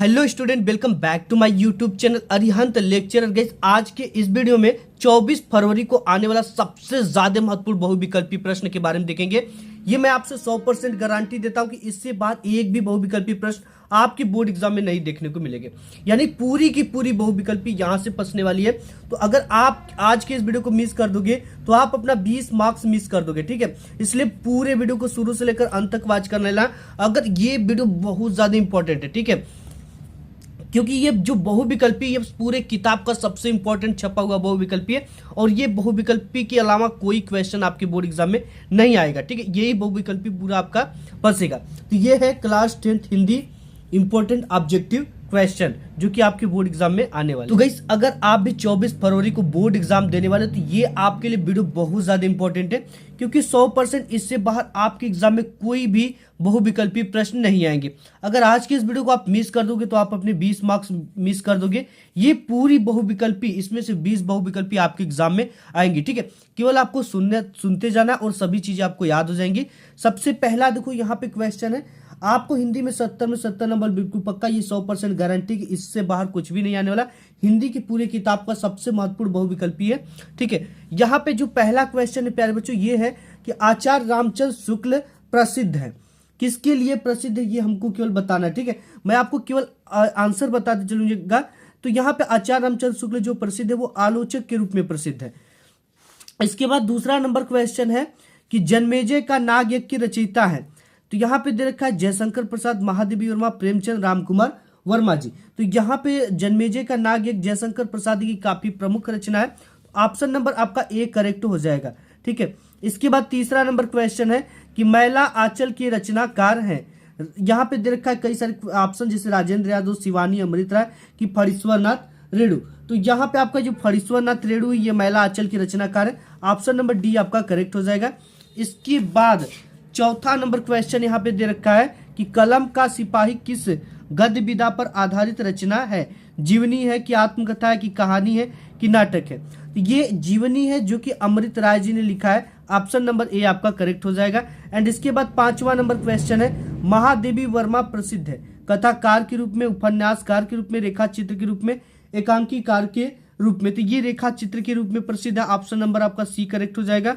Hello student, welcome back to my YouTube channel Arihant lecturer. Guys, आज के इस video में 24 फरवरी को आने वाला सबसे ज्यादा महत्वपूर्ण बहुविकल्पी प्रश्न के बारे में देखेंगे। ये मैं आपसे 100% गारंटी देता हूं कि इससे बाद एक भी बहुविकल्पी प्रश्न आपके बोर्ड एग्जाम में नहीं देखने को मिलेंगे। यानी पूरी की पूरी बहुविकल्पी यहां से फंसने वाली है। तो अगर आप आज के इस वीडियो को मिस कर दोगे तो आप अपना 20 मार्क्स मिस कर दोगे। ठीक है, इसलिए पूरे वीडियो को शुरू से लेकर अंत तक वॉच करने ला। अगर ये वीडियो बहुत ज्यादा इंपॉर्टेंट है, ठीक है, क्योंकि ये जो बहुविकल्पी ये पूरे किताब का सबसे इंपॉर्टेंट छपा हुआ बहुविकल्पी है और ये बहुविकल्पी के अलावा कोई क्वेश्चन आपके बोर्ड एग्जाम में नहीं आएगा। ठीक है, यही बहुविकल्पी पूरा आपका फंसेगा। तो ये है class 10th Hindi important objective question जो कि आपके बोर्ड एग्जाम में आने वाले। तो गाइस, अगर आप भी 24 फरवरी को बोर्ड एग्जाम देने वाले तो ये आपके लिए वीडियो बहुत ज्यादा इंपॉर्टेंट है, क्योंकि 100% इससे बाहर आपके एग्जाम में कोई भी बहुविकल्पी प्रश्न नहीं आएंगे। अगर आज की इस वीडियो को आप मिस कर दोगे तो आप अपने 20 मार्क्स मिस कर दोगे। ये पूरी बहुविकल्पी, इसमें से 20 बहुविकल्पी आपके एग्जाम में आएंगी। ठीक है, केवल आपको सुनते जाना और सभी चीजें आपको याद हो जाएंगी। सबसे पहला देखो, यहाँ पे क्वेश्चन है, आपको हिंदी में 70 में 70 नंबर बिल्कुल पक्का, ये 100% गारंटी कि इससे बाहर कुछ भी नहीं आने वाला। हिंदी की पूरी किताब का सबसे महत्वपूर्ण बहुविकल्पी है। ठीक है, यहाँ पे जो पहला क्वेश्चन है प्यारे बच्चों, ये है कि आचार्य रामचंद्र शुक्ल प्रसिद्ध है, किसके लिए प्रसिद्ध है ये हमको केवल बताना है। ठीक है, मैं आपको केवल आंसर बताते चलूंगा। तो यहाँ पे आचार्य रामचंद्र शुक्ल जो प्रसिद्ध है वो आलोचक के रूप में प्रसिद्ध है। इसके बाद दूसरा नंबर क्वेश्चन है कि जन्मेजय का नाग यज्ञ की रचयिता है। तो यहाँ पे दे रखा है जयशंकर प्रसाद, महादेवी वर्मा, प्रेमचंद, रामकुमार वर्मा जी। तो यहाँ पे जन्मेजय का नाग यज्ञ जयशंकर प्रसाद की काफी प्रमुख रचना है। ऑप्शन नंबर आपका ए करेक्ट हो जाएगा। ठीक है, इसके बाद तीसरा नंबर क्वेश्चन है कि मैला आंचल के रचनाकार हैं। यहाँ पे दे रखा है कई सारे ऑप्शन, जैसे राजेंद्र यादव, शिवानी अमृत राय की फणीश्वरनाथ रेणु। तो यहाँ पे आपका जो फणीश्वरनाथ रेणु ये मैला आंचल की रचनाकार है। ऑप्शन नंबर डी आपका करेक्ट हो जाएगा। इसके बाद चौथा नंबर क्वेश्चन यहाँ पे दे रखा है कि कलम का सिपाही किस गद्य विधा पर आधारित रचना है। जीवनी है कि आत्मकथा है कि कहानी है कि नाटक है। तो ये जीवनी है जो कि अमृत राय जी ने लिखा है। ऑप्शन नंबर ए आपका करेक्ट हो जाएगा। एंड इसके बाद पांचवा नंबर क्वेश्चन है, महादेवी वर्मा प्रसिद्ध है कथाकार के रूप में, उपन्यासकार के रूप में, रेखा चित्र के रूप में, एकांकीकार के रूप में। तो ये रेखा चित्र के रूप में प्रसिद्ध है। ऑप्शन नंबर आपका सी करेक्ट हो जाएगा।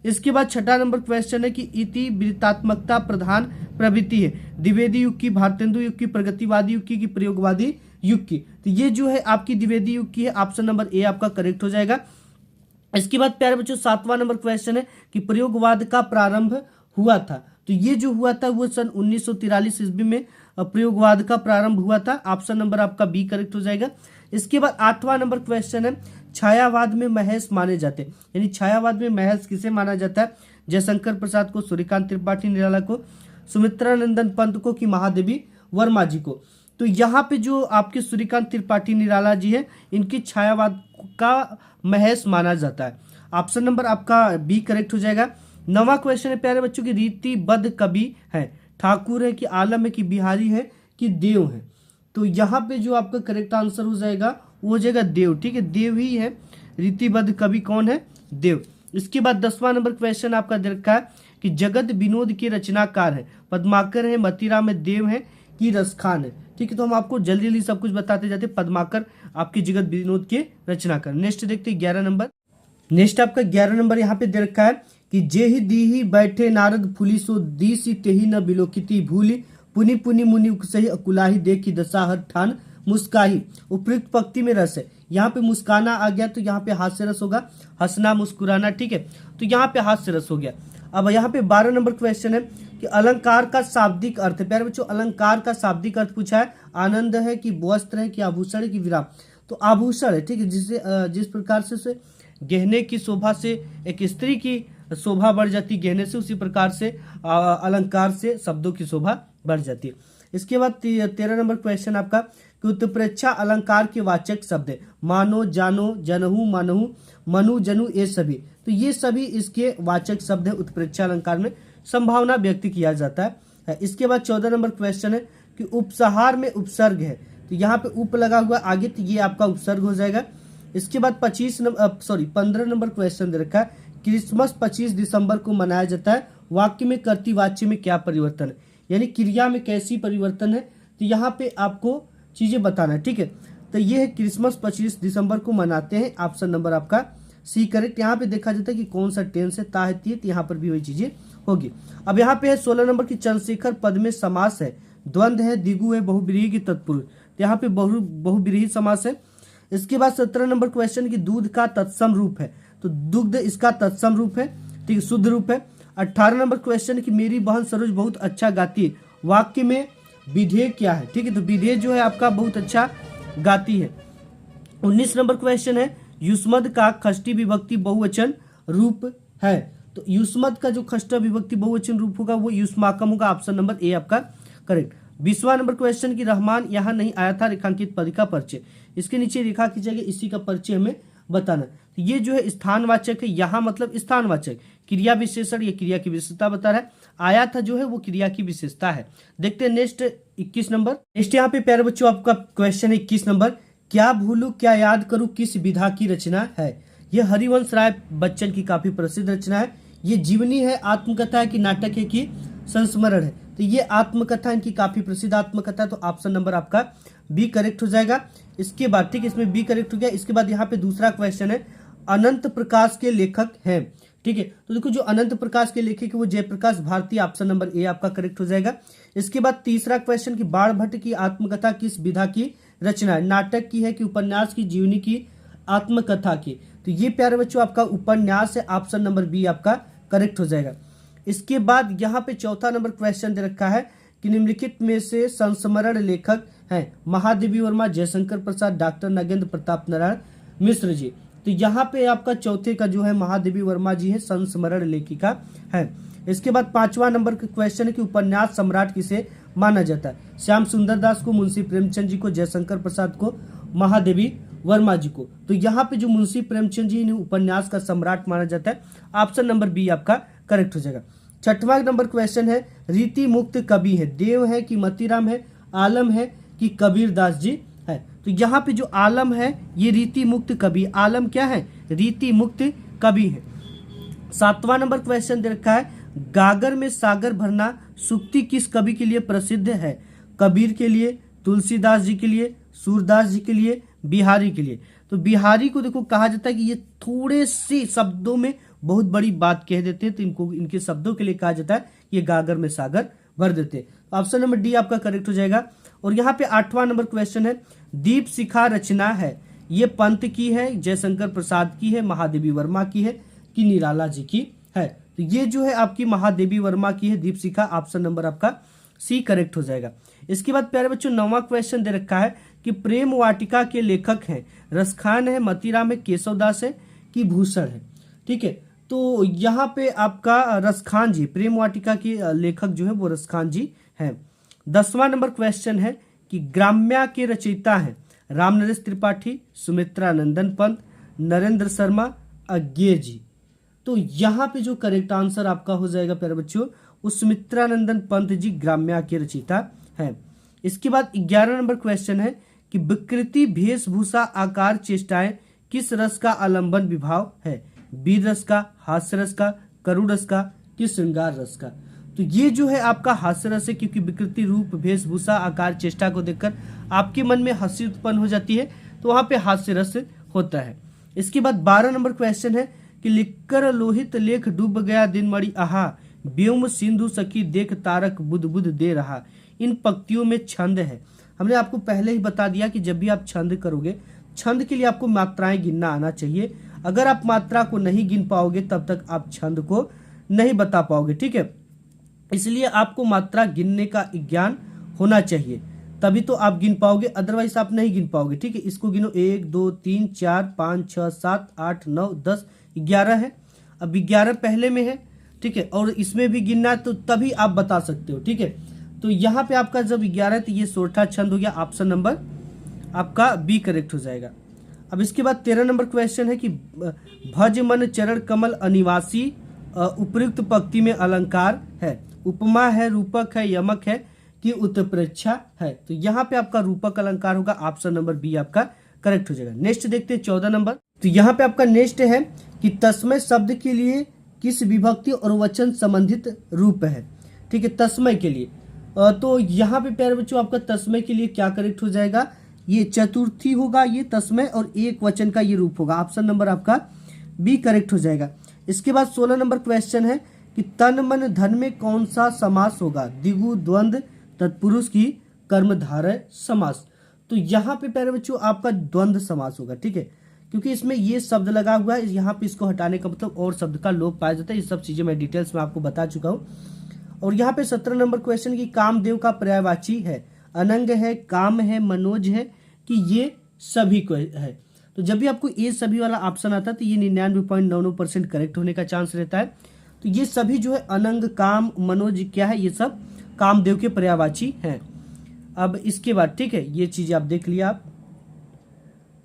इसके बाद छठा नंबर क्वेश्चन है कि इति वृत्तात्मकता प्रधान प्रवृत्ति है द्विवेदी युग की, भारतेंदु युग की, प्रगतिवादी युग की प्रयोगवादी युग की। तो ये जो है आपकी द्विवेदी युग की है। ऑप्शन नंबर ए आपका करेक्ट हो जाएगा। इसके बाद प्यारे बच्चों सातवां नंबर क्वेश्चन है कि प्रयोगवाद का प्रारंभ हुआ था। तो ये जो हुआ था वो सन 1943 ईस्वी में प्रयोगवाद का प्रारंभ हुआ था। ऑप्शन नंबर आपका बी करेक्ट हो जाएगा। इसके बाद आठवां नंबर क्वेश्चन है, छायावाद में महर्षि माने जाते हैं। यानी छायावाद में महर्षि किसे माना जाता है? जयशंकर प्रसाद को, सूर्यकांत त्रिपाठी निराला को, सुमित्रानंदन पंत को कि महादेवी वर्मा जी को। तो यहाँ पे जो आपके सूर्यकांत त्रिपाठी निराला जी है, इनकी छायावाद का महर्षि माना जाता है। ऑप्शन नंबर आपका बी करेक्ट हो जाएगा। नवा क्वेश्चन है प्यारे बच्चों की, रीतिबद्ध कवि है, ठाकुर है कि आलम है कि बिहारी है कि देव है। तो यहाँ पे जो आपका करेक्ट आंसर हो जाएगा वो हो जाएगा देव। ठीक है, देव ही है। रीतिबद्ध कवि कौन है? देव। इसके बाद 10वां नंबर क्वेश्चन आपका दे रखा है कि जगत विनोद के रचनाकार है, पद्माकर है, मतीराम है, देव है कि रसखान है। ठीक है, तो हम आपको जल्दी जल्दी सब कुछ बताते जाते। पद्माकर आपकी जगत विनोद के रचनाकार। नेक्स्ट देखते हैं 11 नंबर। नेक्स्ट आपका 11 नंबर यहाँ पे दे रखा है कि जेहि दीहि बैठे नारद फूली, सो दीसी तेहि न बिलोकिती भूली, पुनि पुनि मुनि सही अकुलाही देखी दशा हर ठान मुस्काही। उपयुक्त पंक्ति में रस है। यहाँ पे मुस्काना आ गया तो यहाँ पे हास्य रस होगा, हंसना मुस्कुराना। ठीक है, तो यहाँ पे हास्य रस हो गया। अब यहाँ पे 12 नंबर क्वेश्चन है कि अलंकार का शाब्दिक अर्थ है। प्यारे बच्चों, अलंकार का शाब्दिक अर्थ पूछा है। आनंद है कि वस्त्र है कि आभूषण है कि विराम। तो आभूषण है। ठीक है, जिस प्रकार से गहने की शोभा से एक स्त्री की शोभा बढ़ जाती है गहने से, उसी प्रकार से अलंकार से शब्दों की शोभा बढ़ जाती है। इसके बाद 13 नंबर क्वेश्चन आपका कि उत्प्रेक्षा अलंकार के वाचक शब्द है। मानो, जानो, जनहु, मनहु, मनु, जनु, ये सभी। तो ये सभी इसके वाचक शब्द है। उत्प्रेक्षा अलंकार में संभावना व्यक्त किया जाता है। इसके बाद 14 नंबर क्वेश्चन है कि उपसहार में उपसर्ग है। तो यहाँ पे उप लगा हुआ आगे, तो ये आपका उपसर्ग हो जाएगा। इसके बाद 15 नंबर क्वेश्चन दे रखा है, क्रिसमस 25 दिसंबर को मनाया जाता है, वाक्य में कर्तृवाच्य में क्या परिवर्तन है, यानी क्रिया में कैसी परिवर्तन है। तो यहाँ पे आपको चीजें बताना है, ठीक है। तो ये है क्रिसमस 25 दिसंबर को मनाते हैं, ऑप्शन नंबर आपका सी करेक्ट। यहाँ पे देखा जाता है कि कौन सा टेंस है, ता है ती है, तो यहाँ पर भी वही चीजें होगी। अब यहाँ पे है 16 नंबर की चंद्रशेखर पद में समास है, द्वंद्व है, दिगु है, बहुब्रीहि की तत्पुरुष, तो यहाँ पे बहुब्रीहि समास है। इसके बाद 17 नंबर क्वेश्चन की दूध का तत्सम रूप है, तो दुग्ध इसका तत्सम रूप है, ठीक है, शुद्ध रूप है। 18 नंबर क्वेश्चन की मेरी बहन सरोज बहुत अच्छा गाती है, वाक्य में विधेय क्या है, ठीक है, तो विधेय जो है आपका बहुत अच्छा गाती है। 19 नंबर क्वेश्चन है युष्मद का षष्ठी विभक्ति बहुवचन रूप है, तो युष्मद का जो षष्ठी विभक्ति बहुवचन रूप होगा वो युष्माकम होगा, ऑप्शन नंबर ए आपका करेक्ट। 20वां नंबर क्वेश्चन की रहमान यहाँ नहीं आया था रेखांकित पद का परिचय, इसके नीचे रेखा की जगह इसी का परिचय हमें बताना। तो ये जो है स्थानवाचक है, यहाँ मतलब स्थानवाचक, क्रिया विशेषण या क्रिया की विशेषता बता रहा है, आया था जो है वो क्रिया की विशेषता है। देखते हैं नेक्स्ट 21 नंबर। नेक्स्ट यहाँ पे प्यारे बच्चों आपका क्वेश्चन है 21 नंबर, क्या भूलू क्या याद करूं किस विधा की रचना है। यह हरिवंश राय बच्चन की काफी प्रसिद्ध रचना है। ये जीवनी है, आत्मकथा है कि नाटक है कि संस्मरण है, तो ये आत्मकथा, इनकी काफी प्रसिद्ध आत्मकथा, तो ऑप्शन नंबर आपका बी करेक्ट हो जाएगा। इसके बाद ठीक है, इसमें बी करेक्ट हो गया। इसके बाद यहाँ पे दूसरा क्वेश्चन है अनंत प्रकाश के लेखक हैं, ठीक है, तो देखो जो अनंत प्रकाश के लेखक है वो Jayprakash Bharati, option number A आपका करेक्ट हो जाएगा। इसके बाद तीसरा क्वेश्चन की बाण भट्ट की आत्मकथा किस विधा की रचना है, नाटक की है कि उपन्यास की, जीवनी की, आत्मकथा की, तो ये प्यारे बच्चों आपका उपन्यास है, ऑप्शन नंबर बी आपका करेक्ट हो जाएगा। इसके बाद यहाँ पे चौथा नंबर क्वेश्चन दे रखा है कि निम्नलिखित में से संस्मरण लेखक हैं महादेवी वर्मा, जयशंकर प्रसाद, डॉक्टर नागेंद्र प्रताप नारायण मिश्र जी, तो यहाँ पे आपका चौथे का जो है महादेवी वर्मा जी है, संस्मरण लेखिका है। इसके बाद 5वां नंबर का क्वेश्चन है कि उपन्यास सम्राट किसे माना जाता है, श्याम सुंदर दास को, मुंशी प्रेमचंद जी को, जयशंकर प्रसाद को, महादेवी वर्मा जी को, तो यहाँ पे जो मुंशी प्रेमचंद जी ने उपन्यास का सम्राट माना जाता है, ऑप्शन नंबर बी आपका करेक्ट हो जाएगा। 6वां नंबर क्वेश्चन है रीति मुक्त कवि है, देव है कि मतीराम है, आलम है कि कबीर दास जी है, तो यहाँ पे जो आलम है ये रीति मुक्त कवि, आलम क्या है, रीति मुक्त कवि है। 7वां नंबर क्वेश्चन दे रखा है गागर में सागर भरना सूक्ति किस कवि के लिए प्रसिद्ध है, कबीर के लिए, तुलसीदास जी के लिए, सूरदास जी के लिए, बिहारी के लिए, तो बिहारी को देखो कहा जाता है कि ये थोड़े से शब्दों में बहुत बड़ी बात कह देते हैं, तो इनको इनके शब्दों के लिए कहा जाता है ये गागर में सागर भर देते हैं, ऑप्शन नंबर डी आपका करेक्ट हो जाएगा। और यहाँ पे 8वां नंबर क्वेश्चन है दीप शिखा रचना है, ये पंत की है, जयशंकर प्रसाद की है, महादेवी वर्मा की है कि निराला जी की है, तो ये जो है आपकी महादेवी वर्मा की है दीप शिखा, ऑप्शन नंबर आपका सी करेक्ट हो जाएगा। इसके बाद प्यारे बच्चों 9वां क्वेश्चन दे रखा है कि प्रेम वाटिका के लेखक हैं रसखान है, मतीराम है, केशवदास है कि भूषण है, ठीक है, तो यहाँ पे आपका रसखान जी, प्रेम वाटिका के लेखक जो है वो रसखान जी हैं। 10वां नंबर क्वेश्चन है कि ग्राम्या के रचयिता हैं रामनरेश त्रिपाठी, सुमित्रा नंदन पंत, नरेंद्र शर्मा, अज्ञेय जी, तो यहाँ पे जो करेक्ट आंसर आपका हो जाएगा प्यारे बच्चों वो सुमित्रा नंदन पंत जी ग्राम्या के रचयिता हैं। इसके बाद 11 नंबर क्वेश्चन है कि विकृति वेशभूषा आकार चेष्टाएं किस रस का आलंबन विभाव है, वीर रस का, हास्य रस का, करुण रस का कि श्रृंगार रस का, तो ये जो है आपका हास्य रस है, क्योंकि विकृति रूप वेशभूषा आकार चेष्टा को देखकर आपके मन में हंसी उत्पन्न हो जाती है, तो वहां पे हास्य रस होता है। इसके बाद 12 नंबर क्वेश्चन है कि लिखकर लोहित लेख डूब गया दिन मणि आहा, व्योम सिंधु सखी देख तारक बुध बुध दे रहा, इन पंक्तियों में छंद है। हमने आपको पहले ही बता दिया कि जब भी आप छंद करोगे, छंद के लिए आपको मात्राएं गिनना आना चाहिए, अगर आप मात्रा को नहीं गिन पाओगे तब तक आप छंद को नहीं बता पाओगे, ठीक है, इसलिए आपको मात्रा गिनने का ज्ञान होना चाहिए, तभी तो आप गिन पाओगे, अदरवाइज आप नहीं गिन पाओगे, ठीक है, इसको गिनो 1 2 3 4 5 6 7 8 9 10 11 है, अब 11 पहले में है, ठीक है, और इसमें भी गिनना है तो तभी आप बता सकते हो, ठीक है, तो यहाँ पे आपका जब 11 है तो ये सोरठा छंद हो गया, ऑप्शन नंबर आपका बी करेक्ट हो जाएगा। अब इसके बाद 13 नंबर क्वेश्चन है कि भज मन चरण कमल अनिवासी उपयुक्त पंक्ति में अलंकार है, उपमा है, रूपक है, यमक है कि उत्प्रेक्षा है, तो यहाँ पे आपका रूपक अलंकार होगा, ऑप्शन नंबर बी आपका करेक्ट हो जाएगा। नेक्स्ट देखते हैं 14 नंबर, तो यहाँ पे आपका नेक्स्ट है कि तस्मय शब्द के लिए किस विभक्ति और वचन संबंधित रूप है, ठीक है, तस्मय के लिए, तो यहाँ पे प्यारे बच्चों आपका तस्मय के लिए क्या करेक्ट हो जाएगा, ये चतुर्थी होगा ये तस्मय, और एक वचन का ये रूप होगा। ऑप्शन नंबर आपका बी करेक्ट हो जाएगा। इसके बाद 16 नंबर क्वेश्चन है कि तन मन धन में कौन सा समास होगा, द्विगु द्वंद्व तत्पुरुष की कर्मधारय समास। तो यहाँ पे प्यारे बच्चों आपका द्वंद्व समास होगा, ठीक है, क्योंकि इसमें ये शब्द लगा हुआ है, यहाँ पे इसको हटाने का मतलब और शब्द का लोप पाया जाता है। ये सब चीजें मैं डिटेल्स में आपको बता चुका हूँ। और यहाँ पे 17 नंबर क्वेश्चन की कामदेव का पर्यायवाची है, अनंग है, काम है, मनोज है, कि ये सभी को है। तो जब भी आपको ये सभी वाला ऑप्शन आता है तो ये 99.99% करेक्ट होने का चांस रहता है। तो ये सभी जो है अनंग, काम, मनोज क्या है, ये सब कामदेव के पर्यायवाची हैं। अब इसके बाद ठीक है, ये चीजें आप देख लिया, आप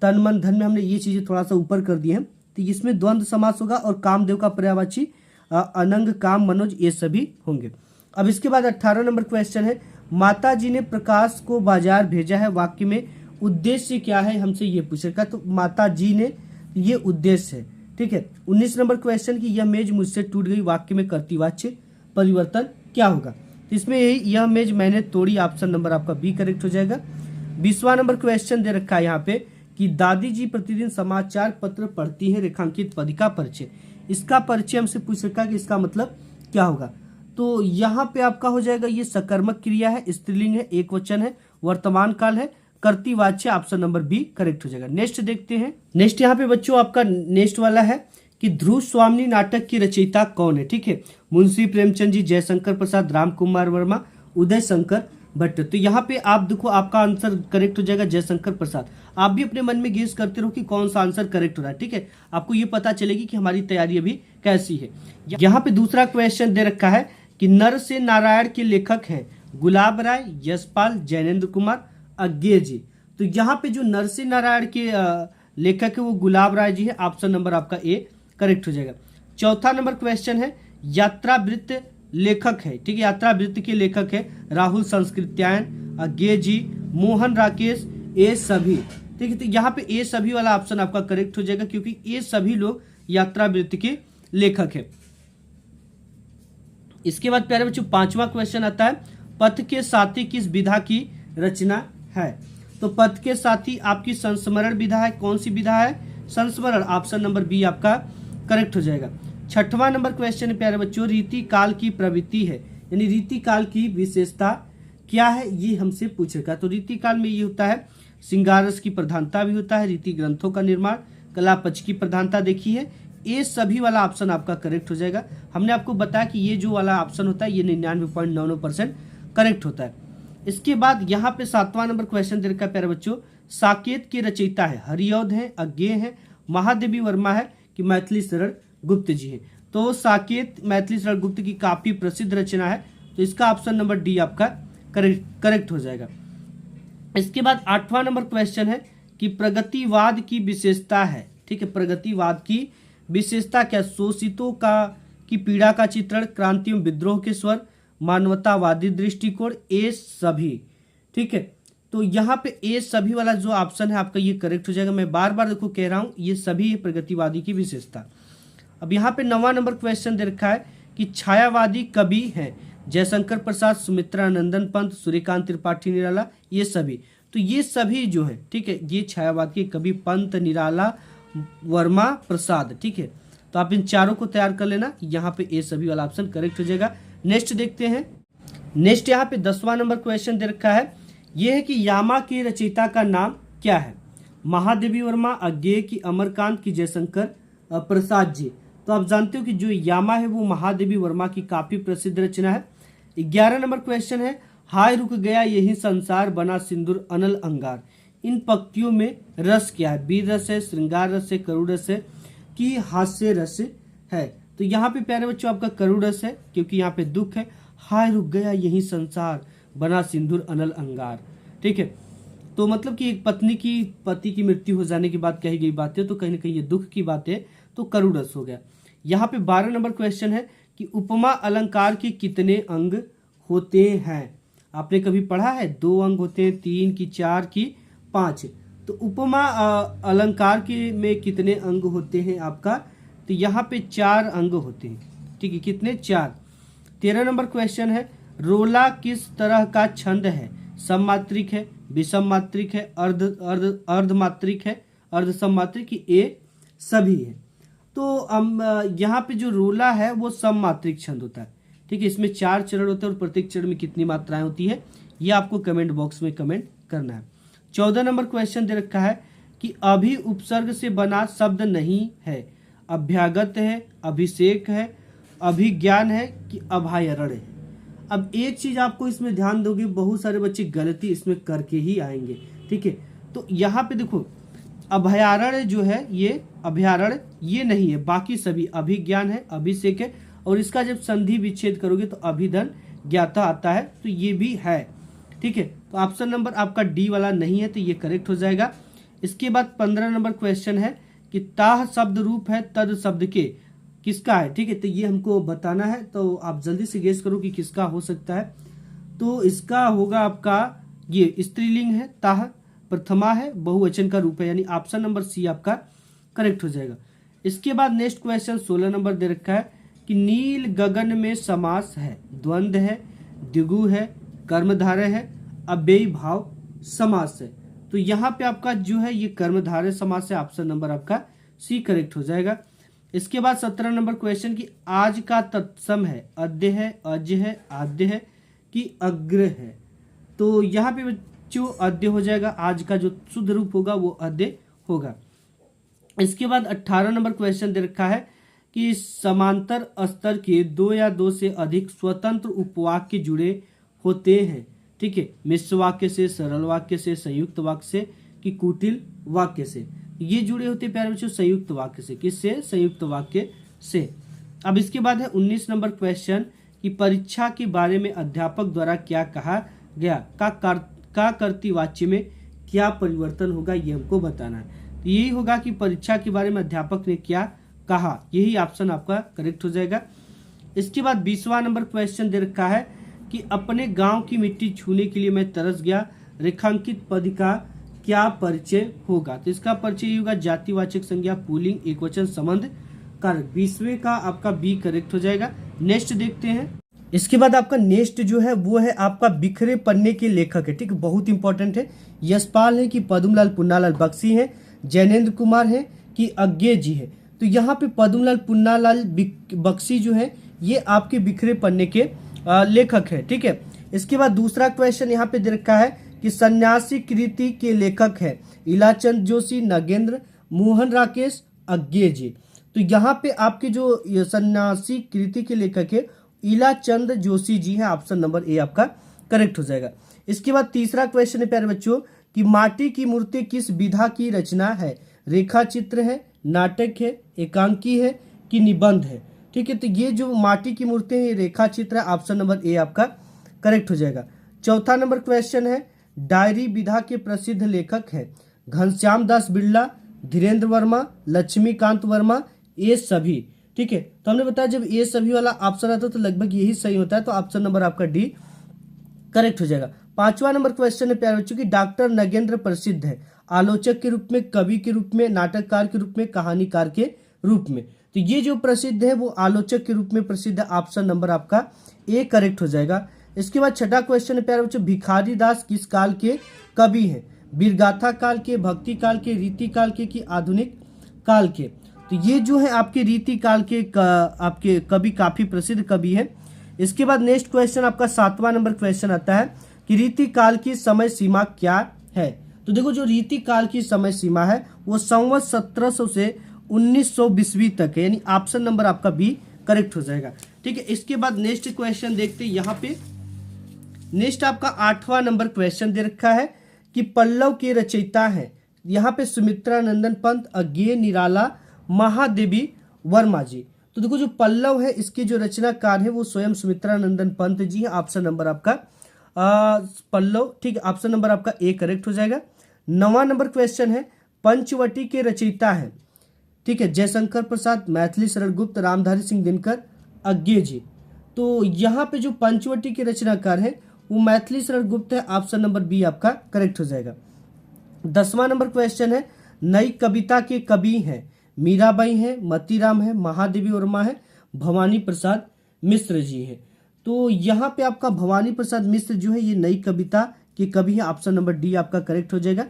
तन मन धन में हमने ये चीजें थोड़ा सा ऊपर कर दी हैं। तो इसमें द्वंद्व समास होगा और कामदेव का पर्यायवाची अनंग, काम, मनोज ये सभी होंगे। अब इसके बाद 18 नंबर क्वेश्चन है, माता जी ने प्रकाश को बाजार भेजा है, वाक्य में उद्देश्य क्या है, हमसे ये पूछेगा। तो माता जी ने, ये उद्देश्य है, ठीक है। 19 नंबर क्वेश्चन की यह मेज मुझसे टूट गई, वाक्य में कर्तृवाच्य परिवर्तन क्या होगा। तो इसमें यह मेज मैंने तोड़ी, ऑप्शन नंबर आपका बी करेक्ट हो जाएगा। 20वां नंबर क्वेश्चन दे रखा है यहाँ पे कि दादी जी प्रतिदिन समाचार पत्र पढ़ती है, रेखांकित पद का परिचय। इसका परिचय हमसे पूछ रखा है कि इसका मतलब क्या होगा। तो यहाँ पे आपका हो जाएगा, ये सकर्मक क्रिया है, स्त्रीलिंग है, एक वचन है, वर्तमान काल है, कर्तृवाच्य, ऑप्शन नंबर बी करेक्ट हो जाएगा। नेक्स्ट देखते हैं। नेक्स्ट यहाँ पे बच्चों आपका नेक्स्ट वाला है कि ध्रुव स्वामिनी नाटक की रचयिता कौन है, ठीक है। मुंशी प्रेमचंद जी, जयशंकर प्रसाद, राम कुमार वर्मा, उदय शंकर भट्ट। तो यहाँ पे आप देखो आपका आंसर करेक्ट हो जाएगा जयशंकर प्रसाद। आप भी अपने मन में गेस करते रहो कि कौन सा आंसर करेक्ट हो रहा है, ठीक है। आपको ये पता चलेगी कि हमारी तैयारी अभी कैसी है। यहाँ पे दूसरा क्वेश्चन दे रखा है कि नर से नारायण के लेखक हैं गुलाब राय, यशपाल, जैनेन्द्र कुमार, अज्ञे जी। तो यहाँ पे जो नरसिंह नारायण के लेखक है वो गुलाब राय जी है, ऑप्शन नंबर आपका ए करेक्ट हो जाएगा। चौथा नंबर क्वेश्चन है यात्रा वृत्त लेखक है, ठीक है, यात्रा वृत्त के लेखक है राहुल संस्कृत्यायन, अज्ञे जी, मोहन राकेश, ए सभी, ठीक है। तो यहाँ पे ए सभी वाला ऑप्शन आपका करेक्ट हो जाएगा क्योंकि ये सभी लोग यात्रा वृत्त के लेखक है। इसके बाद प्यारे बच्चों 5वां क्वेश्चन आता है पथ के साथी किस विधा की रचना है। तो पथ के साथी आपकी संस्मरण विधा है, कौन सी विधा है, संस्मरण, ऑप्शन नंबर बी आपका करेक्ट हो जाएगा। 6वां नंबर क्वेश्चन है प्यारे बच्चों रीति काल की प्रवृत्ति है, यानी रीति काल की विशेषता क्या है, ये हमसे पूछेगा। तो रीति काल में ये होता है श्रृंगार रस की प्रधानता भी होता है, रीति ग्रंथों का निर्माण, कला पक्ष की प्रधानता देखी है, ये सभी वाला ऑप्शन आपका करेक्ट हो जाएगा। हमने आपको बताया कि ये जो वाला ऑप्शन होता है ये 99.99% करेक्ट होता है। इसके बाद यहाँ पे 7वां नंबर क्वेश्चन दे रखा है प्यारे बच्चों साकेत के रचयिता है हरिऔध है, अज्ञे है, महादेवी वर्मा है कि मैथिली शरण गुप्त जी है। तो साकेत मैथिली शरण गुप्त की काफी प्रसिद्ध रचना है, तो इसका ऑप्शन नंबर डी आपका करेक्ट हो जाएगा। इसके बाद 8वां नंबर क्वेश्चन है कि प्रगतिवाद की विशेषता है, ठीक है, प्रगतिवाद की विशेषता क्या, शोषितों का की पीड़ा का चित्रण, क्रांति एवं विद्रोह के स्वर, मानवतावादी दृष्टिकोण, ए सभी, ठीक है। तो यहाँ पे ए सभी वाला जो ऑप्शन है आपका ये करेक्ट हो जाएगा। मैं बार बार देखो कह रहा हूँ ये सभी है प्रगतिवादी की विशेषता। अब यहाँ पे 9वां नंबर क्वेश्चन दे रखा है कि छायावादी कवि हैं जयशंकर प्रसाद, सुमित्रा नंदन पंत, सूर्यकांत त्रिपाठी निराला, ये सभी। तो ये सभी जो है, ठीक है, ये छायावाद के कवि पंत, निराला, वर्मा, प्रसाद, ठीक है। तो आप इन चारों को तैयार कर लेना, यहाँ पे ए सभी वाला ऑप्शन करेक्ट हो जाएगा। नेक्स्ट देखते हैं। नेक्स्ट यहाँ पे 10वां नंबर क्वेश्चन दे रखा है, यह है कि यामा के रचयिता का नाम क्या है, महादेवी वर्मा, अज्ञे की, अमरकांत की, जयशंकर प्रसाद जी। तो आप जानते हो कि जो यामा है वो महादेवी वर्मा की काफी प्रसिद्ध रचना है। 11 नंबर क्वेश्चन है हाय रुक गया यही संसार, बना सिंदूर अनल अंगार। इन पंक्तियों में रस क्या है, वीर रस है, श्रृंगार रस है, करुण रस है कि हास्य रस है। तो यहाँ पे प्यारे बच्चों आपका करुण रस है क्योंकि यहाँ पे दुख है, हाय रुक गया यही संसार, बना सिंदूर अनल अंगार, ठीक है। तो मतलब कि एक पत्नी की पति की मृत्यु हो जाने के बाद कही गई बातें, तो कहीं ना कहीं ये दुख की बातें, तो करुण रस हो गया। यहाँ पे 12 नंबर क्वेश्चन है कि उपमा अलंकार के कितने अंग होते हैं। आपने कभी पढ़ा है 2 अंग होते हैं, 3 की, 4 की, 5। तो उपमा अलंकार के में कितने अंग होते हैं आपका, तो यहाँ पे 4 अंग होते हैं, ठीक है, कितने, 4। 13 नंबर क्वेश्चन है रोला किस तरह का छंद है? सममात्रिक है, विषम मात्रिक है, अर्धमात्रिक है, अर्धसममात्रिक की ए सभी है। तो हम यहाँ पे जो रोला है वो सममात्रिक छंद होता है। ठीक है, इसमें 4 चरण होते हैं और प्रत्येक चरण में कितनी मात्राएं होती है ये आपको कमेंट बॉक्स में कमेंट करना है। 14 नंबर क्वेश्चन दे रखा है कि अभी उपसर्ग से बना शब्द नहीं है, अभ्यागत है, अभिषेक है, अभिज्ञान है कि अभयारण्य है। अब एक चीज आपको इसमें ध्यान दोगे, बहुत सारे बच्चे गलती इसमें करके ही आएंगे। ठीक है, तो यहाँ पे देखो अभयारण्य जो है ये अभयारण्य ये नहीं है, बाकी सभी अभिज्ञान है, अभिषेक है, और इसका जब संधि विच्छेद करोगे तो अभिधन ज्ञाता आता है, तो ये भी है। ठीक है, तो ऑप्शन नंबर आपका डी वाला नहीं है, तो ये करेक्ट हो जाएगा। इसके बाद 15 नंबर क्वेश्चन है कि ताह शब्द रूप है तद शब्द के किसका है। ठीक है, तो ये हमको बताना है, तो आप जल्दी से गेस करो कि किसका हो सकता है। तो इसका होगा आपका ये स्त्रीलिंग है, ताह प्रथमा है, बहुवचन का रूप है, यानी ऑप्शन नंबर सी आपका करेक्ट हो जाएगा। इसके बाद नेक्स्ट क्वेश्चन 16 नंबर दे रखा है कि नील गगन में समास है, द्वंद्व है, द्विगु है, कर्मधारय है, अव्ययी भाव समास है। तो यहाँ पे आपका जो है ये कर्मधारय समास है, ऑप्शन नंबर आपका सी करेक्ट हो जाएगा। इसके बाद 17 नंबर क्वेश्चन की आज का तत्सम है, अद्य है, अज है, आद्य है कि अग्र है। तो यहाँ पे बच्चों अद्य हो जाएगा, आज का जो शुद्ध रूप होगा वो अद्य होगा। इसके बाद 18 नंबर क्वेश्चन दे रखा है कि समांतर स्तर के 2 या 2 से अधिक स्वतंत्र उपवाक्य जुड़े होते हैं। ठीक है, मिश्र वाक्य से, सरल वाक्य से, संयुक्त वाक्य से कि कुटिल वाक्य से। ये जुड़े होते हैं प्यारे बच्चों संयुक्त वाक्य से। किससे? संयुक्त वाक्य से। अब इसके बाद है 19 नंबर क्वेश्चन कि परीक्षा के बारे में अध्यापक द्वारा क्या कहा गया, का करती वाच्य में क्या परिवर्तन होगा, ये हमको बताना है। तो यही होगा कि परीक्षा के बारे में अध्यापक ने क्या कहा, यही ऑप्शन आपका करेक्ट हो जाएगा। इसके बाद 20वां नंबर क्वेश्चन दे रखा है कि अपने गांव की मिट्टी छूने के लिए मैं तरस गया, रेखांकित पद का क्या परिचय होगा। तो इसका परिचय होगा जातिवाचक संज्ञा, पुल्लिंग, एकवचन, संबंध कारक। 20वें का आपका बी करेक्ट हो जाएगा। नेक्स्ट देखते हैं। इसके बाद आपका नेक्स्ट जो है वो है आपका बिखरे पन्ने के लेखक है। ठीक है, बहुत इंपॉर्टेंट है। यशपाल है कि पद्मलाल पुन्नालाल बख्शी है, जैनेन्द्र कुमार है कि अज्ञे जी है। तो यहाँ पे पद्मलाल पुन्नालाल बख्शी जो है ये आपके बिखरे पन्ने के लेखक है। ठीक है, इसके बाद दूसरा क्वेश्चन यहाँ पे दे रखा है कि सन्यासी कृति के लेखक है इलाचंद जोशी, नगेंद्र, मोहन राकेश, अज्ञे जी। तो यहाँ पे आपके जो सन्यासी कृति के लेखक है इलाचंद जोशी जी है, ऑप्शन नंबर ए आपका करेक्ट हो जाएगा। इसके बाद तीसरा क्वेश्चन है प्यारे बच्चों कि माटी की मूर्ति किस विधा की रचना है, रेखा चित्र है, नाटक है, एकांकी है कि निबंध है। ठीक है, तो ये जो माटी की मूर्ति है ये रेखा चित्र है, ऑप्शन नंबर ए आपका करेक्ट हो जाएगा। चौथा नंबर क्वेश्चन है डायरी विधा के प्रसिद्ध लेखक है घनश्याम दास बिड़ला, धीरेन्द्र वर्मा, लक्ष्मीकांत वर्मा, ये सभी। ठीक है, तो हमने बताया जब ये सभी वाला ऑप्शन आता है तो लगभग यही सही होता है, तो ऑप्शन नंबर आपका डी करेक्ट हो जाएगा। 5वां नंबर क्वेश्चन है प्यारे बच्चों की डॉक्टर नगेंद्र प्रसिद्ध है आलोचक के रूप में, कवि के रूप में, नाटककार के रूप में, कहानीकार के रूप में। तो ये जो प्रसिद्ध है वो आलोचक के रूप में प्रसिद्ध है, ऑप्शन नंबर आपका ए करेक्ट हो जाएगा। इसके बाद छठा क्वेश्चन है प्यारे बच्चों भिखारी दास किस काल के कवि हैं, वीरगाथा काल के, भक्ति काल के, रीति काल के कि आधुनिक काल के। तो ये जो है आपके रीति काल के आपके कवि काफी प्रसिद्ध कवि है। इसके बाद नेक्स्ट क्वेश्चन आपका 7वां नंबर क्वेश्चन आता है कि रीति काल की समय सीमा क्या है। तो देखो जो रीति काल की समय सीमा है वो संवत 1700 से 1920 तक है, यानी ऑप्शन नंबर आपका बी करेक्ट हो जाएगा। ठीक है, इसके बाद नेक्स्ट क्वेश्चन देखते हैं। यहाँ पे नेक्स्ट आपका 8वां नंबर क्वेश्चन दे रखा है कि पल्लव के रचयिता है, यहाँ पे सुमित्रा नंदन पंत, अज्ञे, निराला, महादेवी वर्मा जी। तो देखो जो पल्लव है इसके जो रचनाकार है वो स्वयं सुमित्रा नंदन पंत जी है, ऑप्शन नंबर आपका पल्लव। ठीक है, ऑप्शन नंबर आपका ए करेक्ट हो जाएगा। 9वां नंबर क्वेश्चन है पंचवटी के रचयिता है, ठीक है, जयशंकर प्रसाद, मैथिली शरण गुप्त, रामधारी सिंह दिनकर, अज्ञे जी। तो यहाँ पे जो पंचवटी के रचनाकार है वो मैथिली शरण गुप्त है, ऑप्शन नंबर बी आपका करेक्ट हो जाएगा। 10वां नंबर क्वेश्चन है नई कविता के कवि हैं मीराबाई है, मतीराम है, महादेवी वर्मा है, भवानी प्रसाद मिश्र जी है। तो यहाँ पे आपका भवानी प्रसाद मिश्र जो है ये नई कविता के कवि है, ऑप्शन नंबर डी आपका करेक्ट हो जाएगा।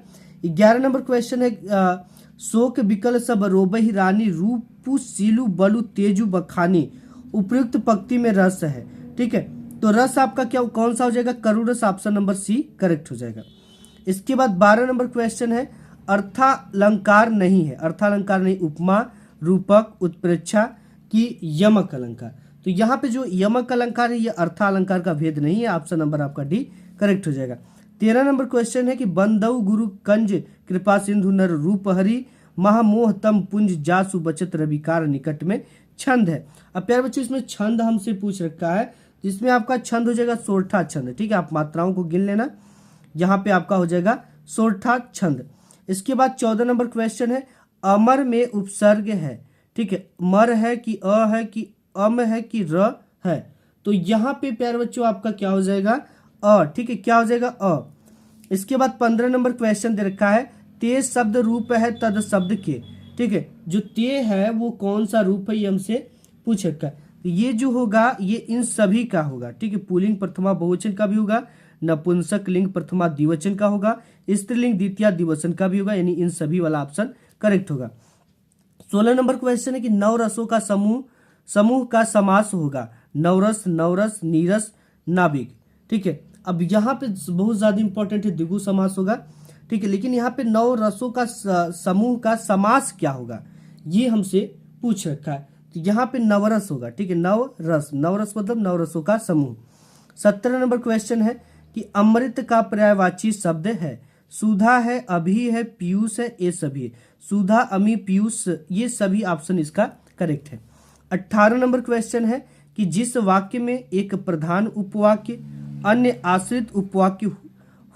11 नंबर क्वेश्चन है शोक बिकल सब रोबहि रानी रूपु सीलू बलु तेजु बखानी उपयुक्त पंक्ति में रस है, ठीक है। तो रस आपका क्या कौन सा हो जाएगा, करुण रस, ऑप्शन नंबर सी करेक्ट हो जाएगा। इसके बाद 12 नंबर क्वेश्चन है अर्थालंकार नहीं है, अर्थालंकार नहीं, उपमा रूपक उत्प्रेक्षा की यमक अलंकार। तो यहाँ पे जो यमक अलंकार है ये अर्थालंकार का भेद नहीं है, ऑप्शन नंबर आपका डी करेक्ट हो जाएगा। 13 नंबर क्वेश्चन है कि बंदऊ गुरु कंज कृपा सिंधु नर रूप हरि महामोह तम पुंज जासु बचत रविकार निकट में छंद है। अब प्यारे बच्चों इसमें छंद हमसे पूछ रखा है, जिसमें आपका छंद हो जाएगा सोरठा छंद, ठीक है। आप मात्राओं को गिन लेना, यहाँ पे आपका हो जाएगा सोरठा छंद। इसके बाद 14 नंबर क्वेश्चन है अमर में उपसर्ग है, ठीक है। मर है कि अ है कि अम है कि र है, तो यहाँ पे प्यारे बच्चों आपका क्या हो जाएगा अ, ठीक है, क्या हो जाएगा अ। इसके बाद 15 नंबर क्वेश्चन दे रखा है ते शब्द रूप है तद शब्द के, ठीक है। जो ते है वो कौन सा रूप है ये हमसे पूछ रखा है। तो ये जो होगा ये इन सभी का होगा, ठीक है। पुल्लिंग प्रथमा बहुवचन का भी होगा, नपुंसक लिंग प्रथमा द्विवचन का होगा, स्त्रीलिंग द्वितीय द्विवचन का भी होगा, यानी इन सभी वाला ऑप्शन करेक्ट होगा। 16 नंबर क्वेश्चन है कि नवरसों का समूह का समास होगा, नवरस नवरस नीरस नाविक, ठीक है। अब यहाँ पे बहुत ज्यादा इंपॉर्टेंट है, द्विगु समास होगा, ठीक है। लेकिन यहाँ पे नव रसों का समूह का समास क्या होगा ये हमसे पूछ रखा है। तो यहाँ पे नवरस होगा, ठीक है, नवरस, नवरस मतलब नवरसों का समूह। 17 नंबर क्वेश्चन है कि अमृत का पर्यायवाची शब्द है, सुधा है, अभी है, पीयूष है, ये सभी, सुधा अमी पीयूष ये सभी ऑप्शन इसका करेक्ट है। 18 नंबर क्वेश्चन है कि जिस वाक्य में एक प्रधान उपवाक्य अन्य आश्रित उपवाक्य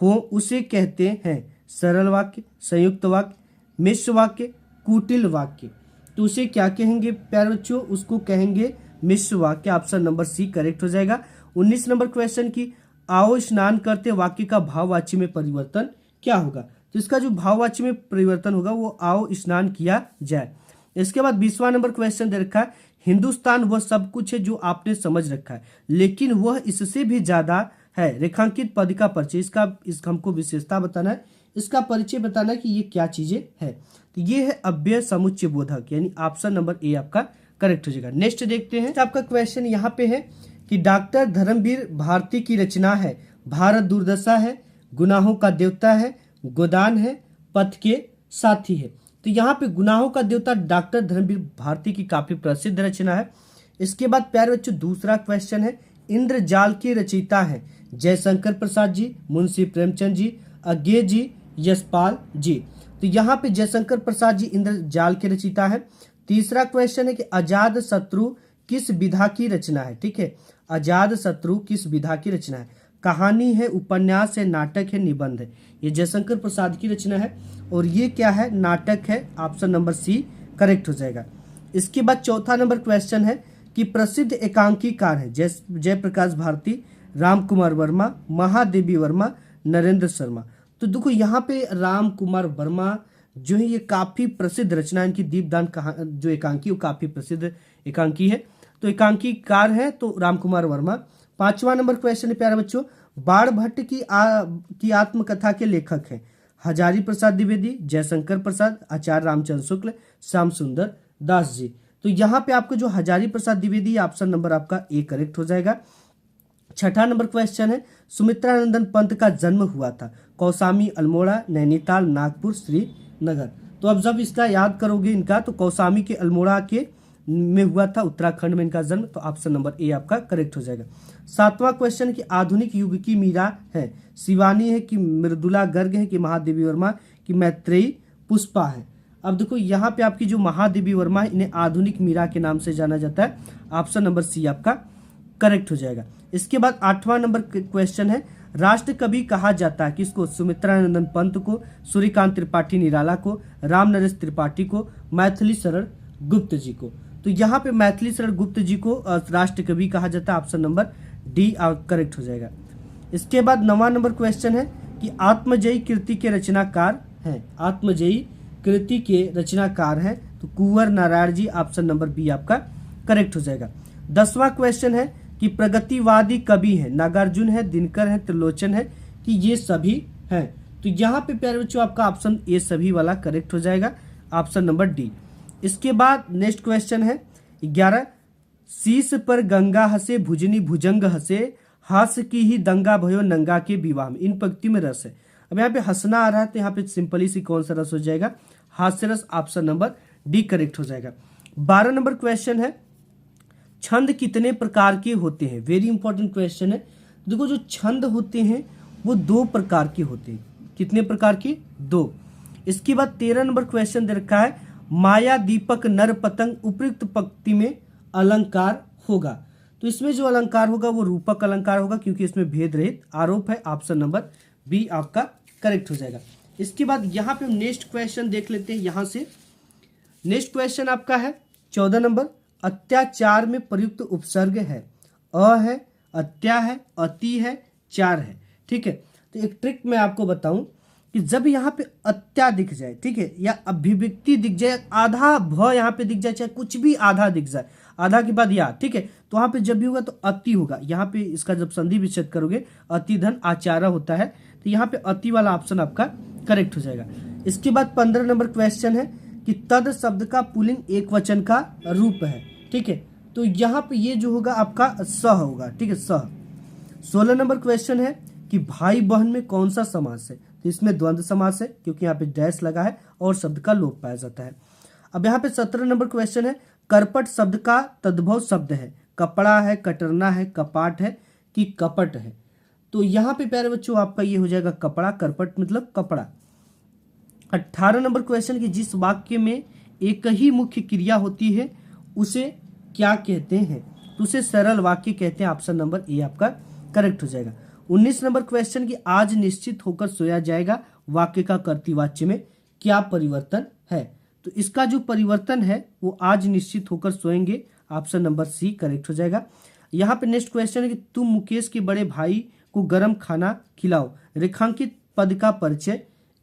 हो उसे कहते हैं सरल वाक्य, संयुक्त वाक्य, मिश्र वाक्य, कुटिल वाक्य। तो उसे क्या कहेंगे प्यारे बच्चों, उसको कहेंगे मिश्र वाक्य, ऑप्शन नंबर सी करेक्ट हो जाएगा। 19 नंबर क्वेश्चन की आओ स्नान करते वाक्य का भाववाची में परिवर्तन क्या होगा। तो इसका जो भाववाची में परिवर्तन होगा वो आओ स्नान किया जाए। इसके बाद 20वां नंबर क्वेश्चन दे रखा है हिंदुस्तान वह सब कुछ है जो आपने समझ रखा है लेकिन वह इससे भी ज्यादा है, रेखांकित पद का परिचय, इसका हमको विशेषता बताना है, इसका परिचय बताना है कि ये क्या चीजें है। तो ये है अव्यय समुच्चय बोधक, यानी ऑप्शन नंबर ए आपका करेक्ट हो जाएगा। नेक्स्ट देखते हैं, आपका क्वेश्चन यहाँ पे है कि डॉक्टर धर्मवीर भारती की रचना है भारत दुर्दशा है, गुनाहों का देवता है, गोदान है, पथ के साथी है। तो यहाँ पे गुनाहों का देवता डॉक्टर धर्मवीर भारती की काफी प्रसिद्ध रचना है। इसके बाद प्यारे बच्चों दूसरा क्वेश्चन है इंद्रजाल के रचयिता है जयशंकर प्रसाद जी, मुंशी प्रेमचंद जी, अज्ञे जी, यशपाल जी। तो यहाँ पे जयशंकर प्रसाद जी इंद्रजाल के रचयिता है। तीसरा क्वेश्चन है कि अजात शत्रु किस विधा की रचना है, ठीक है। अजात शत्रु किस विधा की रचना है, कहानी है, उपन्यास है, नाटक है, निबंध है। ये जयशंकर प्रसाद की रचना है और ये क्या है, नाटक है, ऑप्शन नंबर सी करेक्ट हो जाएगा। इसके बाद चौथा नंबर क्वेश्चन है कि प्रसिद्ध एकांकीकार है जयप्रकाश भारती, राम कुमार वर्मा, महादेवी वर्मा, नरेंद्र शर्मा। तो देखो यहाँ पे राम कुमार वर्मा जो है ये काफी प्रसिद्ध रचना, इनकी दीपदान जो एकांकी वो काफी प्रसिद्ध एकांकी है, तो एकांकीकार है तो राम कुमार वर्मा। 5वां नंबर क्वेश्चन है प्यारे बच्चों बाण भट्ट की आत्मकथा के लेखक हैं हजारी प्रसाद द्विवेदी, जयशंकर प्रसाद, आचार्य रामचंद्र शुक्ल, श्याम सुंदर दास जी। तो यहाँ पे आपको जो हजारी प्रसाद द्विवेदी ऑप्शन नंबर आपका ए करेक्ट हो जाएगा। 6ठा नंबर क्वेश्चन है सुमित्रानंदन पंत का जन्म हुआ था कौसामी, अल्मोड़ा, नैनीताल, नागपुर, श्रीनगर। तो अब जब इसका याद करोगे इनका तो कौसामी के अल्मोड़ा के में हुआ था, उत्तराखंड में इनका जन्म, तो ऑप्शन नंबर ए आपका करेक्ट हो जाएगा। 7वां क्वेश्चन कि आधुनिक युग की मीरा है शिवानी है कि मृदुला गर्ग है कि महादेवी वर्मा कि मैत्रेयी पुष्पा है। अब देखो यहाँ पे आपकी जो महादेवी वर्मा है इन्हें आधुनिक मीरा के नाम से जाना जाता है, ऑप्शन नंबर सी आपका करेक्ट हो जाएगा। इसके बाद 8वां नंबर क्वेश्चन है राष्ट्र कवि कहा जाता है किसको, सुमित्रानंदन पंत को, सूर्यकांत त्रिपाठी निराला को, राम नरेश त्रिपाठी को, मैथिली शरण गुप्त जी को। तो यहाँ पे मैथिली शरण गुप्त जी को राष्ट्र कवि कहा जाता है, ऑप्शन नंबर डी करेक्ट हो जाएगा। इसके बाद 9वां नंबर क्वेश्चन है कि आत्मजयी कृति के रचनाकार हैं, आत्मजयी कृति के रचनाकार हैं तो कुंवर Narayan ji, option number B आपका करेक्ट हो जाएगा। 10वां क्वेश्चन है कि प्रगतिवादी कवि है, नागार्जुन है, दिनकर है, त्रिलोचन है, कि ये सभी हैं। तो यहाँ पे प्यारे बच्चों आपका ऑप्शन ए सभी वाला करेक्ट हो जाएगा, ऑप्शन नंबर डी। इसके बाद नेक्स्ट क्वेश्चन है 11, शीश पर गंगा हंसे भुजनी भुजंग हंसे, हास्य की ही दंगा भयो नंगा के विवाह में, इन पंक्तियों में रस है। अब यहाँ पे हंसना आ रहा है तो यहाँ पे सिंपली सी कौन सा रस हो जाएगा, हास्य रस, ऑप्शन नंबर डी करेक्ट हो जाएगा। 12 नंबर क्वेश्चन है छंद कितने प्रकार के होते हैं, वेरी इंपॉर्टेंट क्वेश्चन है। देखो जो छंद होते हैं वो 2 प्रकार के होते हैं, कितने प्रकार के, 2। इसके बाद 13 नंबर क्वेश्चन दे रखा है माया दीपक नर पतंग उपयुक्त पंक्ति में अलंकार होगा। तो इसमें जो अलंकार होगा वो रूपक अलंकार होगा, क्योंकि इसमें भेद रहित आरोप है, ऑप्शन नंबर बी आपका करेक्ट हो जाएगा। इसके बाद यहाँ पे हम नेक्स्ट क्वेश्चन देख लेते हैं। यहाँ से नेक्स्ट क्वेश्चन आपका है 14 नंबर, अत्याचार में प्रयुक्त उपसर्ग है, अ है, अत्या है, अति है, चार है। ठीक है, तो एक ट्रिक मैं आपको बताऊं कि जब यहाँ पे अत्या दिख जाए, ठीक है, या अभिव्यक्ति दिख जाए, आधा भ यहाँ पे दिख जाए, चाहे कुछ भी आधा दिख जाए, आधा के बाद या, ठीक है, तो वहां पे जब भी होगा तो अति होगा। यहाँ पे इसका जब संधि विच्छेद करोगे अति धन आचारा होता है, तो यहाँ पे अति वाला ऑप्शन आपका करेक्ट हो जाएगा। इसके बाद 15 नंबर क्वेश्चन है कि तद शब्द का पुल्लिंग एक वचन का रूप है। ठीक है, तो यहाँ पे ये जो होगा आपका सह होगा। ठीक है, सह। 16 नंबर क्वेश्चन है कि भाई बहन में कौन सा समास है, तो इसमें द्वंद्व समास है, क्योंकि यहाँ पे डैश लगा है और शब्द का लोप पाया जाता है। अब यहाँ पे 17 नंबर क्वेश्चन है करपट शब्द का तद्भव शब्द है, कपड़ा है, कटरना है, कपाट है, कि कपट है। तो यहाँ पे प्यारे बच्चों आपका ये हो जाएगा कपड़ा, करपट मतलब कपड़ा। 18 नंबर क्वेश्चन की जिस वाक्य में एक ही मुख्य क्रिया होती है उसे क्या कहते हैं, तो उसे सरल वाक्य कहते हैं, ऑप्शन नंबर ए आपका करेक्ट हो जाएगा। 19 नंबर क्वेश्चन की आज निश्चित होकर सोया जाएगा वाक्य का कर्तृवाच्य में क्या परिवर्तन है, तो इसका जो परिवर्तन है वो आज निश्चित होकर सोएंगे, ऑप्शन नंबर सी करेक्ट हो जाएगा। यहाँ पे नेक्स्ट क्वेश्चन है कि तुम मुकेश के बड़े भाई को गर्म खाना खिलाओ, रेखांकित पद का परिचय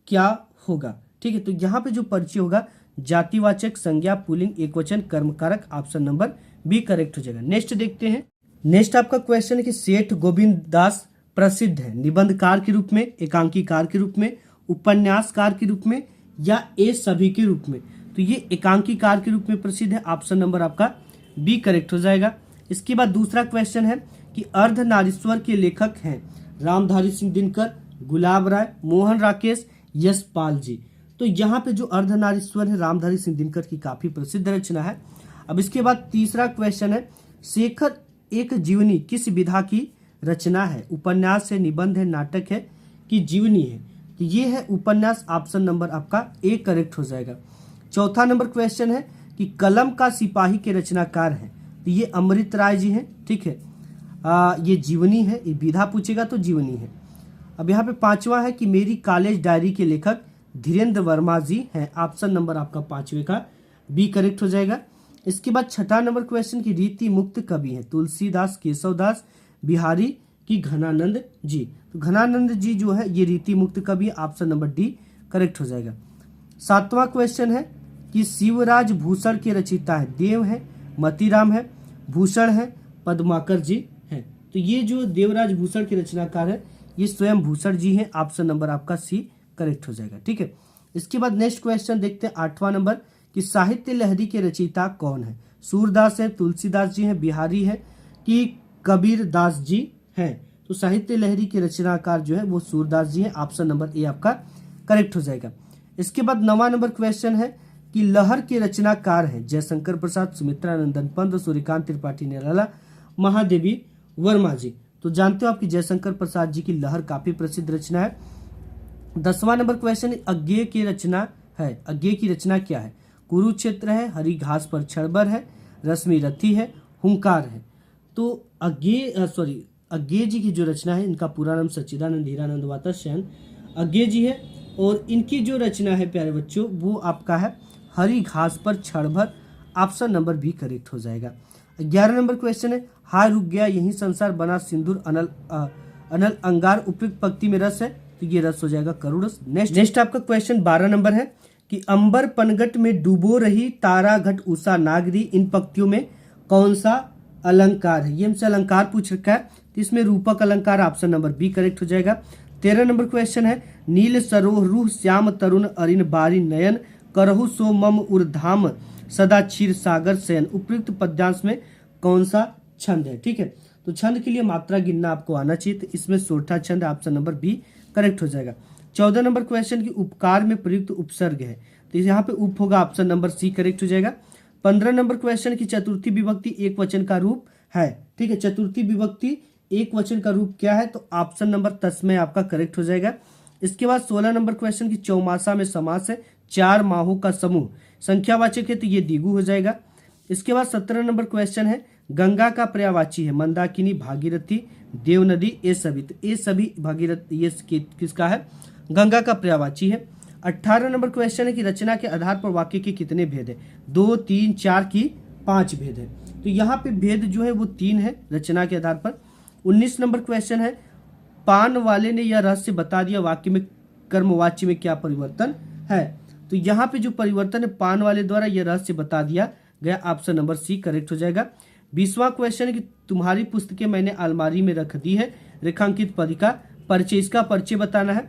क्या होगा। ठीक है, तो यहाँ पे जो परिचय होगा जातिवाचक, संज्ञा, पुल्लिंग, एकवचन, कर्मकारक, ऑप्शन नंबर बी करेक्ट हो जाएगा। नेक्स्ट देखते हैं। नेक्स्ट आपका क्वेश्चन है कि सेठ गोविंद दास प्रसिद्ध है निबंधकार के रूप में, एकांकीकार के रूप में, उपन्यासकार के रूप में, या ए सभी के रूप में, तो ये एकांकीकार के रूप में प्रसिद्ध है, ऑप्शन नंबर आपका बी करेक्ट हो जाएगा। इसके बाद दूसरा क्वेश्चन है कि अर्धनारीश्वर के लेखक हैं रामधारी सिंह दिनकर, गुलाब राय, मोहन राकेश, यशपाल जी। तो यहाँ पे जो अर्धनारीश्वर है रामधारी सिंह दिनकर की काफी प्रसिद्ध रचना है। अब इसके बाद तीसरा क्वेश्चन है शेखर एक जीवनी किस विधा की रचना है, उपन्यास है, निबंध है, नाटक है, कि जीवनी है, तो ये है उपन्यास, ऑप्शन नंबर आपका ए करेक्ट हो जाएगा। चौथा नंबर क्वेश्चन है कि कलम का सिपाही के रचनाकार हैं, तो ये अमृत राय जी हैं। ठीक है, ये जीवनी है, ये विधा पूछेगा तो जीवनी है। अब यहाँ पे पांचवा है कि मेरी कॉलेज डायरी के लेखक धीरेन्द्र वर्मा जी हैं, ऑप्शन नंबर आपका पांचवे का बी करेक्ट हो जाएगा। इसके बाद छठा नंबर क्वेश्चन की रीति मुक्त कवि हैं तुलसीदास, केशवदास, बिहारी, की घनानंद जी। तो घनानंद जी जो है ये रीति मुक्त कवि, ऑप्शन नंबर डी करेक्ट हो जाएगा। सातवां क्वेश्चन है कि शिवराज भूषण के रचयिता है देव है, मतीराम है, भूषण है, पद्माकर जी हैं। तो ये जो देवराज भूषण के रचनाकार है ये स्वयं भूषण जी हैं, ऑप्शन नंबर आपका सी करेक्ट हो जाएगा। ठीक है, इसके बाद नेक्स्ट क्वेश्चन देखते हैं 8वां नंबर कि साहित्य लहरी के रचयिता कौन है, सूरदास है, तुलसीदास जी हैं, बिहारी है, कि कबीर दास जी हैं। तो साहित्य लहरी के रचनाकार जो है वो सूरदास जी हैं, ऑप्शन नंबर ए आपका करेक्ट हो जाएगा। इसके बाद 9वां नंबर क्वेश्चन है कि लहर के रचनाकार हैं जयशंकर प्रसाद, सुमित्रा नंदन पंत, सूर्यकांत त्रिपाठी निराला, महादेवी वर्मा जी। तो जानते हो आपकी जयशंकर प्रसाद जी की लहर काफी प्रसिद्ध रचना है। 10वां नंबर क्वेश्चन अज्ञेय की रचना है, अज्ञेय की रचना क्या है, कुरुक्षेत्र है, हरी घास पर क्षणभर है, रश्मि रथी है, हुंकार है। तो अज्ञेय जी की जो रचना है, इनका पूरा नाम सच्चिदानंद हीरानंद वात्स्यायन अज्ञेय जी है, और इनकी जो रचना है प्यारे बच्चों वो आपका है हरी घास पर क्षणभर, ऑप्शन नंबर बी करेक्ट हो जाएगा। 11 नंबर क्वेश्चन है हाय रुक गया यही संसार बना सिंदूर अनल अंगार, उपयुक्त पंक्ति में रस है, तो ये रस हो जाएगा करुण रस। नेक्स्ट आपका क्वेश्चन 12 नंबर है कि अंबर पनगट में डूबो रही तारा घट उषा नागरी, इन पंक्तियों में कौन सा अलंकार है। ये हमसे अलंकार पूछ रखा है, तो इसमें रूपक अलंकार ऑप्शन नंबर बी करेक्ट हो जाएगा। 13 नंबर क्वेश्चन है नील सरोह रूह श्याम तरुण अरिन बारी नयन करहु सो मम उर्धाम सदा क्षीर सागर शयन। उपयुक्त पद्यांश में कौन सा छंद है? ठीक है, तो छंद के लिए मात्रा गिनना आपको आना चाहिए, तो इसमें सोठा छंद ऑप्शन नंबर बी करेक्ट हो जाएगा। 14 नंबर क्वेश्चन की उपकार में प्रयुक्त उपसर्ग है, तो यहाँ पे उप होगा, ऑप्शन नंबर सी करेक्ट हो जाएगा। 15 नंबर क्वेश्चन की चतुर्थी विभक्ति एक वचन का रूप है। ठीक है, चतुर्थी विभक्ति एक वचन का रूप क्या है? तो ऑप्शन नंबर तस्मय आपका करेक्ट हो जाएगा। इसके बाद 16 नंबर क्वेश्चन की चौमासा में समास है, 4 माहों का समूह, संख्यावाचक है तो ये द्विगु हो जाएगा। इसके बाद 17 नंबर क्वेश्चन है गंगा का पर्यायवाची है, मंदाकिनी भागीरथी देव नदी ये सभी, तो ये सभी भागीरथी ये किसका है? गंगा का पर्यायवाची है। 18 नंबर क्वेश्चन है कि रचना के आधार पर वाक्य के कितने भेद है? 2, 3, 4 की 5 भेद है, तो यहाँ पे भेद जो है वो 3 है रचना के आधार पर। 19 नंबर क्वेश्चन है पान वाले ने यह रहस्य बता दिया, वाक्य में कर्मवाच्य में क्या परिवर्तन है? तो यहाँ पे जो परिवर्तन है पान वाले द्वारा यह रहस्य बता दिया गया, ऑप्शन नंबर सी करेक्ट हो जाएगा। 20वां क्वेश्चन है कि तुम्हारी पुस्तकें मैंने अलमारी में रख दी है, रेखांकित पद का परिचय, इसका परिचय बताना है।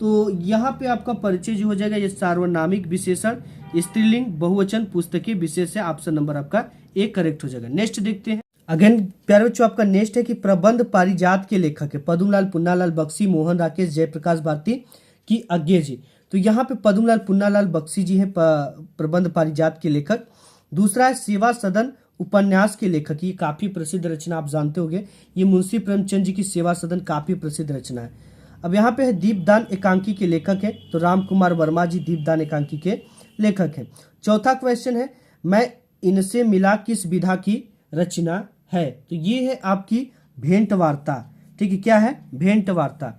तो यहाँ पे आपका परिचय जो हो जाएगा ये सार्वनामिक विशेषण स्त्रीलिंग बहुवचन पुस्तकें विशेष है, ऑप्शन नंबर आपका ए करेक्ट हो जाएगा। नेक्स्ट देखते हैं। अगेन प्यारे बच्चों आपका नेक्स्ट है कि प्रबंध पारिजात के लेखक है पद्मलाल पुन्नालाल बख्शी, मोहन राकेश, जयप्रकाश भारती की अज्ञे जी। तो यहाँ पे पद्मलाल पुन्नालाल बख्शी जी हैं प्रबंध पारिजात के लेखक। दूसरा है सेवा सदन उपन्यास के लेखक, ये काफी प्रसिद्ध रचना आप जानते होंगे, ये मुंशी प्रेमचंद जी की सेवा सदन काफी प्रसिद्ध रचना है। अब यहाँ पे है दीपदान एकांकी के लेखक है, तो राम कुमार वर्मा जी दीपदान एकांकी के लेखक हैं। चौथा क्वेश्चन है मैं इनसे मिला किस विधा की रचना है? तो ये है आपकी भेंट वार्ता। ठीक है, क्या है? भेंट वार्ता।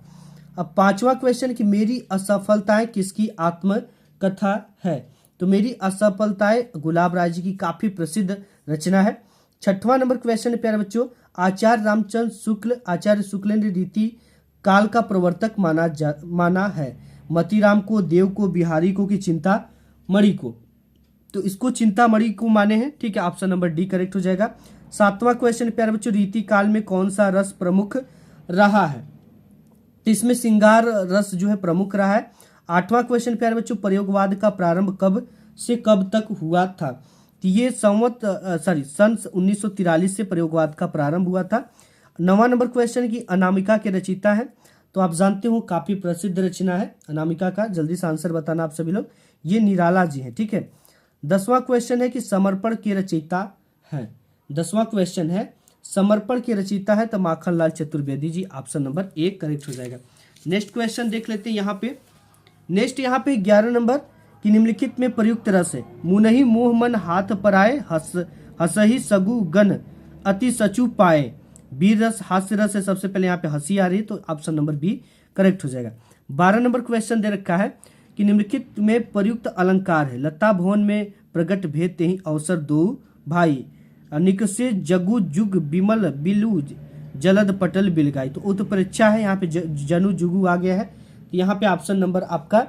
अब 5वां क्वेश्चन कि मेरी असफलताएं किसकी आत्मकथा है? तो मेरी असफलताएं गुलाब राय जी की काफी प्रसिद्ध रचना है। 6वां नंबर क्वेश्चन है प्यारे बच्चों आचार्य शुक्ल ने रीति काल का प्रवर्तक माना है, मतीराम को, देव को, बिहारी को कि चिंता मणि को? तो इसको चिंता मणि को माने हैं। ठीक है, ऑप्शन नंबर डी करेक्ट हो जाएगा। 7वां क्वेश्चन प्यारे बच्चों रीति काल में कौन सा रस प्रमुख रहा है? तो इसमें श्रृंगार रस जो है प्रमुख रहा है। 8वां क्वेश्चन प्यारे बच्चों प्रयोगवाद का प्रारंभ कब से कब तक हुआ था? तो ये सन 1943 से प्रयोगवाद का प्रारंभ हुआ था। 9वां नंबर क्वेश्चन की अनामिका के रचयिता है, तो आप जानते हो काफी प्रसिद्ध रचना है अनामिका का, जल्दी से आंसर बताना आप सभी लोग, ये निराला जी हैं। ठीक है। 10वां क्वेश्चन है कि समर्पण के रचयिता है। 10वां क्वेश्चन है समर्पण के रचयिता है तो Makhanlal Chaturvedi ji, option number A correct हो जाएगा। नेक्स्ट क्वेश्चन देख लेते हैं यहाँ पे। नेक्स्ट यहाँ पे 11 नंबर कि निम्नलिखित में प्रयुक्त रस है मुनहि मोह मन हाथ पराए हसही सगु गन अति सचु पाए। वीर रस हास्य रस है, सबसे पहले यहाँ पे हंसी आ रही है तो ऑप्शन नंबर बी करेक्ट हो जाएगा। 12 नंबर क्वेश्चन दे रखा है कि निम्नलिखित में प्रयुक्त अलंकार है लता भवन में प्रगट भेद ते ही अवसर दो भाई निकसे जगु जुग बिमल बिलु जलद पटल बिलगाई। तो उत्प्रेक्षा है, यहाँ पे जनु जुगु आ गया है, तो यहाँ पे ऑप्शन नंबर आपका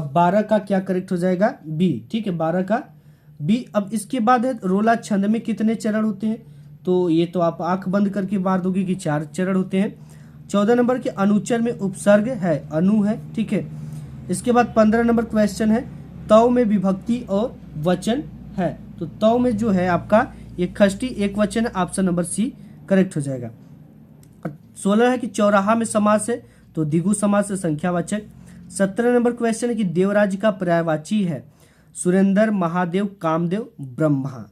12 का क्या करेक्ट हो जाएगा? बी। ठीक है, 12 का बी। अब इसके बाद है रोला छंद में कितने चरण होते हैं? तो ये तो आप आंख बंद करके मार दोगे कि 4 चरण होते हैं। 14 नंबर के अनुचर में उपसर्ग है, अनु है। ठीक है, इसके बाद 15 नंबर क्वेश्चन है तव में विभक्ति और वचन है, तो तव में जो है आपका ये खष्टी एक वचन है, ऑप्शन नंबर सी करेक्ट हो जाएगा। 16 है कि चौराहा में समास है, तो द्विगु समास है, संख्यावाचक। 17 नंबर क्वेश्चन है कि देवराज का पर्यायवाची है सुरेंद्र, महादेव, कामदेव, ब्रह्मा।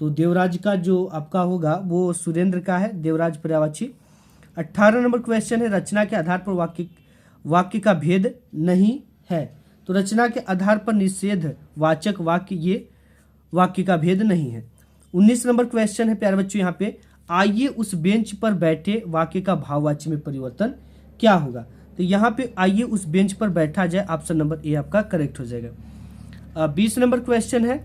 तो देवराज का जो आपका होगा वो सुरेंद्र का है, देवराज पर्यायवाची। 18 नंबर क्वेश्चन है रचना के आधार पर वाक्य का भेद नहीं है, तो रचना के आधार पर निषेध वाचक वाक्य ये वाक्य का भेद नहीं है। 19 नंबर क्वेश्चन है प्यारे बच्चों यहाँ पे आइए उस बेंच पर बैठे वाक्य का भाववाच्य में परिवर्तन क्या होगा? तो यहाँ पे आइए उस बेंच पर बैठा जाए, ऑप्शन नंबर ए आपका करेक्ट हो जाएगा। 20 नंबर क्वेश्चन है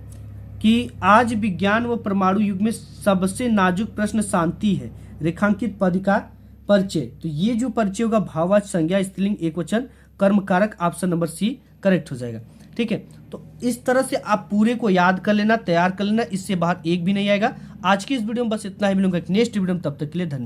कि आज विज्ञान व परमाणु युग में सबसे नाजुक प्रश्न शांति है, रेखांकित पद का परिचय। तो ये जो परिचय होगा भाववाचक संज्ञा स्त्रीलिंग एकवचन कर्मकारक, ऑप्शन नंबर सी करेक्ट हो जाएगा। ठीक है, तो इस तरह से आप पूरे को याद कर लेना, तैयार कर लेना, इससे बाहर एक भी नहीं आएगा। आज की इस वीडियो में बस इतना ही, मिलूंगा एक नेक्स्ट वीडियो में, तब तक के लिए धन्यवाद।